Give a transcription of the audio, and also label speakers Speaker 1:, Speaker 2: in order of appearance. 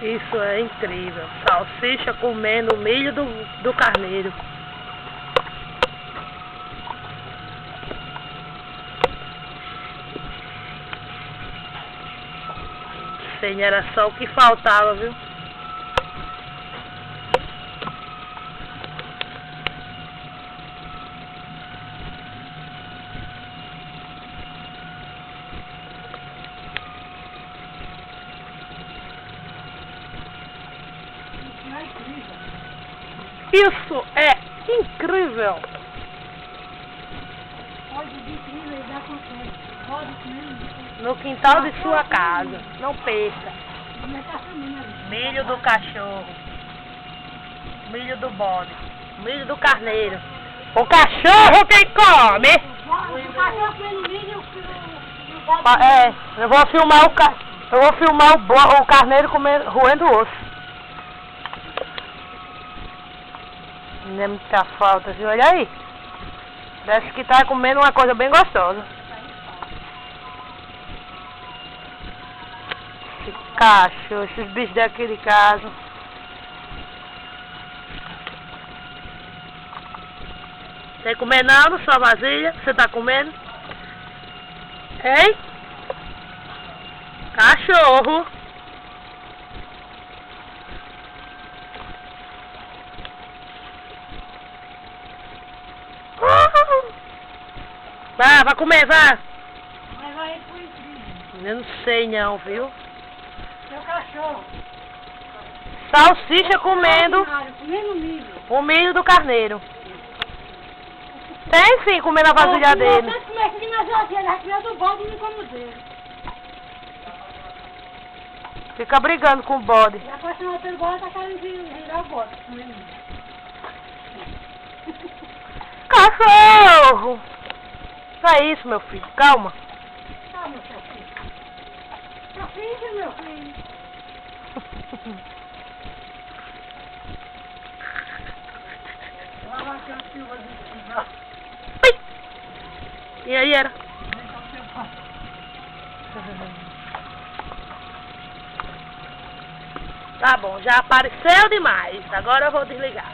Speaker 1: Isso é incrível. Salsicha comendo o milho do carneiro. Senhor, era só o que faltava, viu? Isso é incrível! No quintal de sua casa, não perca. Milho do cachorro, milho do bode, milho do carneiro. O cachorro quem come!
Speaker 2: O cachorro comendo milho e o bode.
Speaker 1: Eu vou filmar o carneiro comendo, roendo osso. Não é muita falta, viu? Olha aí. Parece que tá comendo uma coisa bem gostosa. Esse cachorro, esses bichos daqui de casa. Tem comer não na sua vasilha? Você tá comendo? Hein? Cachorro. Vai comer, vá.
Speaker 2: Mas vai pro incrível.
Speaker 1: Eu não sei não, viu?
Speaker 2: Seu cachorro.
Speaker 1: Salsicha comendo
Speaker 2: Comendo milho.
Speaker 1: o milho do carneiro. Tem sim, comendo a vasilha dele.
Speaker 2: Você começa aqui na vasilha, vai comer do bode e não come dele.
Speaker 1: Fica brigando com o bode.
Speaker 2: E apaixonado pelo bode, tá querendo virar o bode. Comendo milho.
Speaker 1: Cachorro! Não é isso, meu filho. Calma.
Speaker 2: Calma, seu filho. Seu filho, meu filho. Lá vai ter o Silva de cigarro.
Speaker 1: E aí era? Tá bom, já apareceu demais. Agora eu vou desligar.